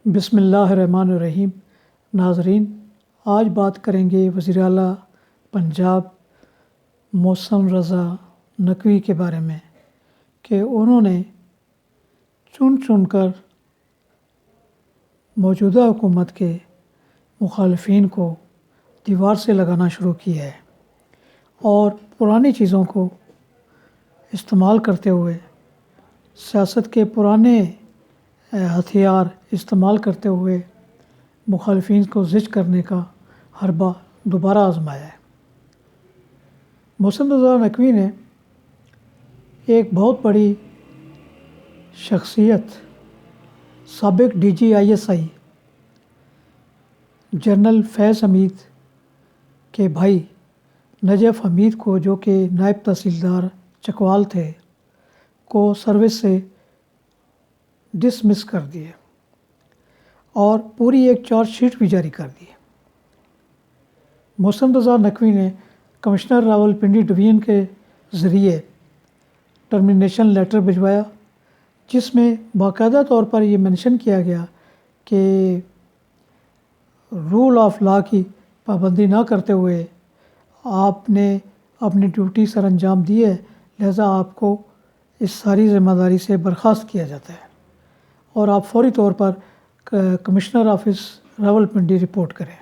بسم اللہ الرحمن الرحیم۔ ناظرین، آج بات کریں گے وزیر اعلیٰ پنجاب محسن رضا نقوی کے بارے میں کہ انہوں نے چن چن کر موجودہ حکومت کے مخالفین کو دیوار سے لگانا شروع کیا ہے اور پرانی چیزوں کو استعمال کرتے ہوئے سیاست کے پرانے ہتھیار استعمال کرتے ہوئے مخالفین کو زج کرنے کا حربہ دوبارہ آزمایا ہے۔ محسن رضا نقوی نے ایک بہت بڑی شخصیت سابق DGISI جنرل فیض حمید کے بھائی نجف حمید کو، جو کہ نائب تحصیلدار چکوال تھے، کو سروس سے ڈسمس کر دیے اور پوری ایک چارج شیٹ بھی جاری کر دی۔ محسن رضا نقوی نے کمشنر راولپنڈی ڈویژن کے ذریعے ٹرمینیشن لیٹر بھجوایا، جس میں باقاعدہ طور پر یہ منشن کیا گیا کہ رول آف لا کی پابندی نہ کرتے ہوئے آپ نے اپنی ڈیوٹی سر انجام دی ہے، لہذا آپ کو اس ساری ذمہ داری سے برخاست کیا جاتا ہے اور آپ فوری طور پر کمشنر آفس راولپنڈی رپورٹ کریں۔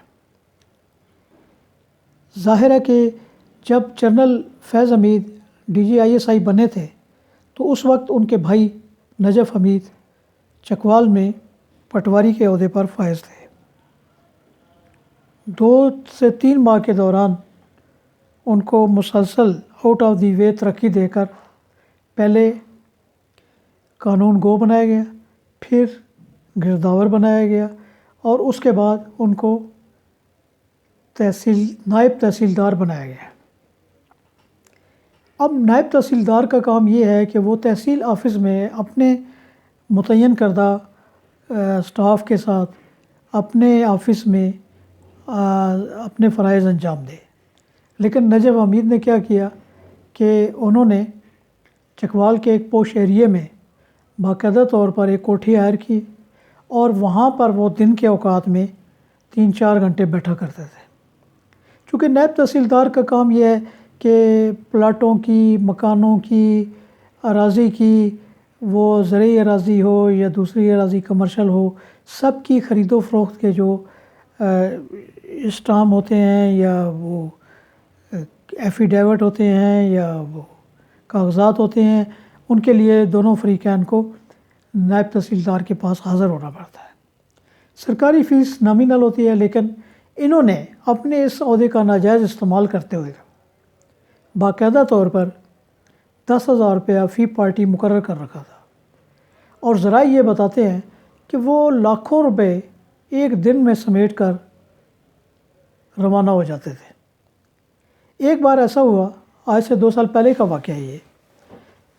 ظاہر ہے کہ جب جنرل فیض حمید DGISI بنے تھے تو اس وقت ان کے بھائی نجف حمید چکوال میں پٹواری کے عہدے پر فائز تھے۔ 2 سے 3 ماہ کے دوران ان کو مسلسل آؤٹ آف دی وے ترقی دے کر پہلے قانون گو بنایا گیا، پھر گرداور بنایا گیا اور اس کے بعد ان کو نائب تحصیلدار بنایا گیا۔ اب نائب تحصیلدار کا کام یہ ہے کہ وہ تحصیل آفس میں اپنے متعین کردہ سٹاف کے ساتھ اپنے آفس میں اپنے فرائض انجام دے۔ لیکن نجف حمید نے کیا کیا کہ انہوں نے چکوال کے ایک پوش ایریے میں باقاعدہ طور پر ایک کوٹھی ہائر کی اور وہاں پر وہ دن کے اوقات میں 3-4 گھنٹے بیٹھا کرتے تھے۔ چونکہ نائب تحصیلدار کا کام یہ ہے کہ پلاٹوں کی، مکانوں کی، اراضی کی، وہ زرعی اراضی ہو یا دوسری اراضی کمرشل ہو، سب کی خرید و فروخت کے جو اسٹام ہوتے ہیں یا وہ ایفیڈیوٹ ہوتے ہیں یا وہ کاغذات ہوتے ہیں، ان کے لیے دونوں فریقین کو نائب تحصیلدار کے پاس حاضر ہونا پڑتا ہے۔ سرکاری فیس نامینل ہوتی ہے، لیکن انہوں نے اپنے اس عہدے کا ناجائز استعمال کرتے ہوئے باقاعدہ طور پر 10,000 روپیہ فی پارٹی مقرر کر رکھا تھا اور ذرائع یہ بتاتے ہیں کہ وہ لاکھوں روپے ایک دن میں سمیٹ کر روانہ ہو جاتے تھے۔ ایک بار ایسا ہوا، آج سے 2 سال پہلے کا واقعہ یہ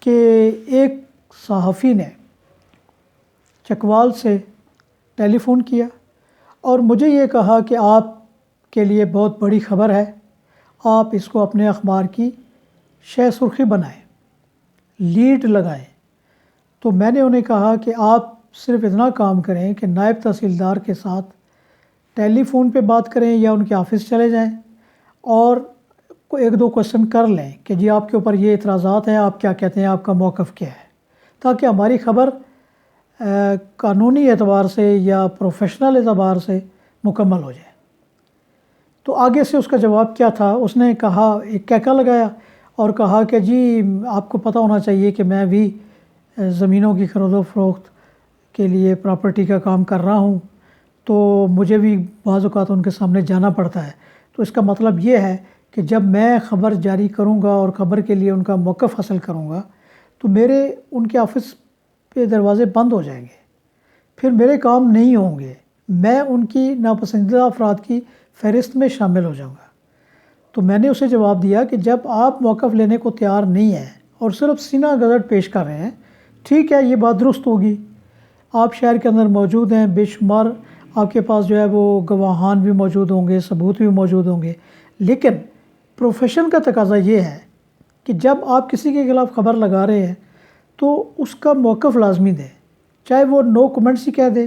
کہ ایک صحافی نے چکوال سے ٹیلی فون کیا اور مجھے یہ کہا کہ آپ کے لیے بہت بڑی خبر ہے، آپ اس کو اپنے اخبار کی شہ سرخی بنائیں، لیڈ لگائیں۔ تو میں نے انہیں کہا کہ آپ صرف اتنا کام کریں کہ نائب تحصیلدار کے ساتھ ٹیلی فون پہ بات کریں یا ان کے آفس چلے جائیں اور 1-2 کوسچن کر لیں کہ جی آپ کے اوپر یہ اعتراضات ہیں، آپ کیا کہتے ہیں، آپ کا موقف کیا ہے، تاکہ ہماری خبر قانونی اعتبار سے یا پروفیشنل اعتبار سے مکمل ہو جائے۔ تو آگے سے اس کا جواب کیا تھا، اس نے کہا، ایک کہکا لگایا اور کہا کہ جی آپ کو پتہ ہونا چاہیے کہ میں بھی زمینوں کی خرید و فروخت کے لیے پراپرٹی کا کام کر رہا ہوں، تو مجھے بھی بعض اوقات ان کے سامنے جانا پڑتا ہے۔ تو اس کا مطلب یہ ہے کہ جب میں خبر جاری کروں گا اور خبر کے لیے ان کا موقف حاصل کروں گا تو میرے ان کے آفس پہ دروازے بند ہو جائیں گے، پھر میرے کام نہیں ہوں گے، میں ان کی ناپسندیدہ افراد کی فہرست میں شامل ہو جاؤں گا۔ تو میں نے اسے جواب دیا کہ جب آپ موقف لینے کو تیار نہیں ہیں اور صرف سینہ گزٹ پیش کر رہے ہیں، ٹھیک ہے، یہ بات درست ہوگی، آپ شہر کے اندر موجود ہیں، بے شمار آپ کے پاس جو ہے وہ گواہان بھی موجود ہوں گے، ثبوت بھی موجود ہوں گے، لیکن پروفیشن کا تقاضا یہ ہے کہ جب آپ کسی کے خلاف خبر لگا رہے ہیں تو اس کا موقف لازمی دیں، چاہے وہ نو کمنٹس ہی کہہ دے،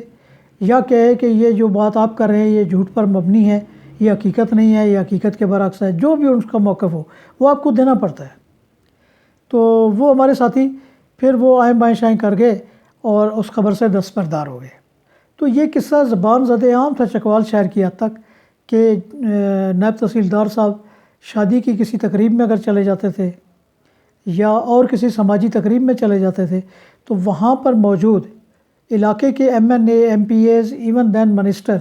یا کہے کہ یہ جو بات آپ کر رہے ہیں یہ جھوٹ پر مبنی ہے، یہ حقیقت نہیں ہے، یہ حقیقت کے برعکس ہے، جو بھی ان کا موقف ہو وہ آپ کو دینا پڑتا ہے۔ تو وہ ہمارے ساتھی پھر وہ آئیں بائیں شائیں کر گئے اور اس خبر سے دستبردار ہو گئے۔ تو یہ قصہ زبان زد عام تھا چکوال شہر کی حد تک کہ نائب تحصیلدار صاحب شادی کی کسی تقریب میں اگر چلے جاتے تھے یا اور کسی سماجی تقریب میں چلے جاتے تھے تو وہاں پر موجود علاقے کے M N A, M P As, even then minister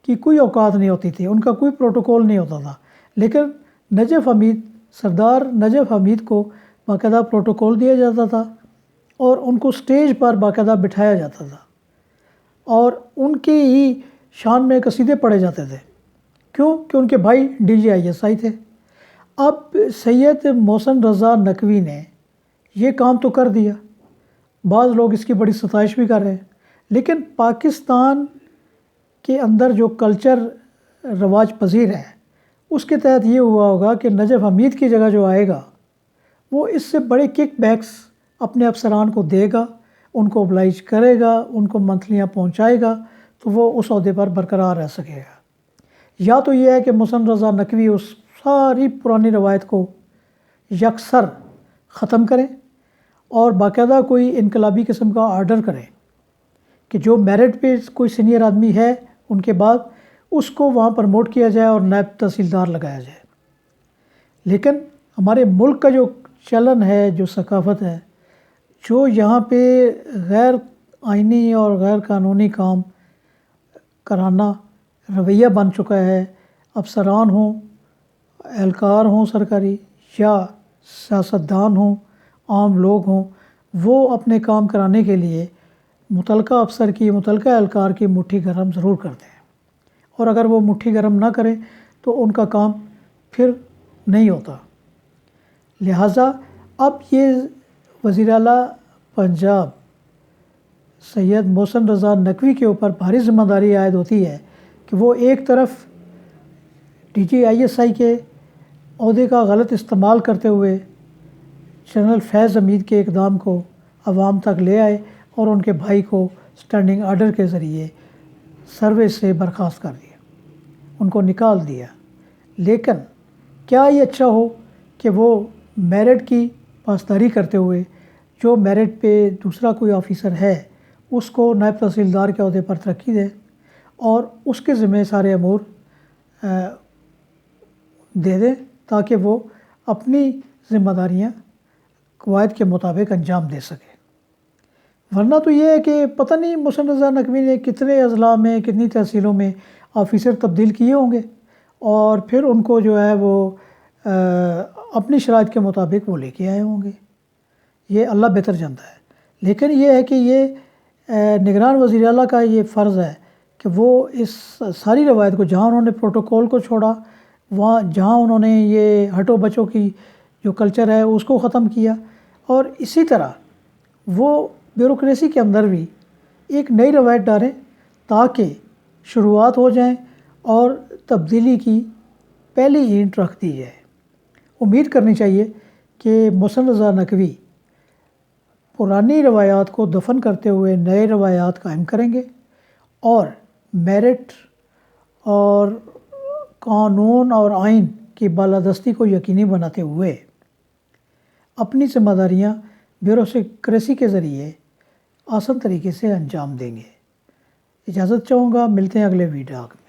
کی کوئی اوقات نہیں ہوتی تھی، ان کا کوئی پروٹوکول نہیں ہوتا تھا، لیکن نجف حمید، سردار نجف حمید کو باقاعدہ پروٹوکول دیا جاتا تھا اور ان کو سٹیج پر باقاعدہ بٹھایا جاتا تھا اور ان کی ہی شان میں قصیدے پڑھے جاتے تھے۔ کیوں؟ کہ ان کے بھائی DGISI تھے۔ اب سید محسن رضا نقوی نے یہ کام تو کر دیا، بعض لوگ اس کی بڑی ستائش بھی کر رہے ہیں، لیکن پاکستان کے اندر جو کلچر رواج پذیر ہے اس کے تحت یہ ہوا ہوگا کہ نجف حمید کی جگہ جو آئے گا وہ اس سے بڑے کک بیکس اپنے افسران کو دے گا، ان کو oblige کرے گا، ان کو منتھلیاں پہنچائے گا تو وہ اس عہدے پر برقرار رہ سکے گا۔ یا تو یہ ہے کہ محسن رضا نقوی اس ساری پرانی روایت کو یکسر ختم کریں اور باقاعدہ کوئی انقلابی قسم کا آرڈر کریں کہ جو میرٹ پہ کوئی سینئر آدمی ہے ان کے بعد اس کو وہاں پروموٹ کیا جائے اور نائب تحصیلدار لگایا جائے۔ لیکن ہمارے ملک کا جو چلن ہے، جو ثقافت ہے، جو یہاں پہ غیر آئینی اور غیر قانونی کام کرانا رویہ بن چکا ہے، افسران ہوں، اہلکار ہوں سرکاری یا سیاستدان ہوں، عام لوگ ہوں، وہ اپنے کام کرانے کے لیے متعلقہ افسر کی، متعلقہ اہلکار کی مٹھی گرم ضرور کرتے ہیں، اور اگر وہ مٹھی گرم نہ کریں تو ان کا کام پھر نہیں ہوتا۔ لہٰذا اب یہ وزیر اعلیٰ پنجاب سید محسن رضا نقوی کے اوپر بھاری ذمہ داری عائد ہوتی ہے کہ وہ ایک طرف DGISI کے عہدے کا غلط استعمال کرتے ہوئے جنرل فیض حمید کے اقدام کو عوام تک لے آئے اور ان کے بھائی کو سٹینڈنگ آرڈر کے ذریعے سروس سے برخاست کر دیا، ان کو نکال دیا۔ لیکن کیا یہ اچھا ہو کہ وہ میرٹ کی پاسداری کرتے ہوئے جو میرٹ پہ دوسرا کوئی آفیسر ہے اس کو نائب تحصیلدار کے عہدے پر ترقی دے اور اس کے ذمہ سارے امور دے دیں تاکہ وہ اپنی ذمہ داریاں قواعد کے مطابق انجام دے سکے؟ ورنہ تو یہ ہے کہ پتہ نہیں محسن رضا نقوی نے کتنے اضلاع میں، کتنی تحصیلوں میں آفیسر تبدیل کیے ہوں گے اور پھر ان کو جو ہے وہ اپنی شرائط کے مطابق وہ لے کے آئے ہوں گے، یہ اللہ بہتر جانتا ہے۔ لیکن یہ ہے کہ یہ نگران وزیر اعلیٰ کا یہ فرض ہے کہ وہ اس ساری روایت کو، جہاں انہوں نے پروٹوکول کو چھوڑا، وہاں جہاں انہوں نے یہ ہٹو بچوں کی جو کلچر ہے اس کو ختم کیا، اور اسی طرح وہ بیوروکریسی کے اندر بھی ایک نئی روایت ڈالیں تاکہ شروعات ہو جائیں اور تبدیلی کی پہلی اینٹ رکھ دی جائے۔ امید کرنی چاہیے کہ محسن رضا نقوی پرانی روایات کو دفن کرتے ہوئے نئے روایات قائم کریں گے اور میرٹ اور قانون اور آئین کی بالادستی کو یقینی بناتے ہوئے اپنی ذمہ داریاں بیوروکریسی کے ذریعے آسان طریقے سے انجام دیں گے۔ اجازت چاہوں گا، ملتے ہیں اگلے ویڈیو میں۔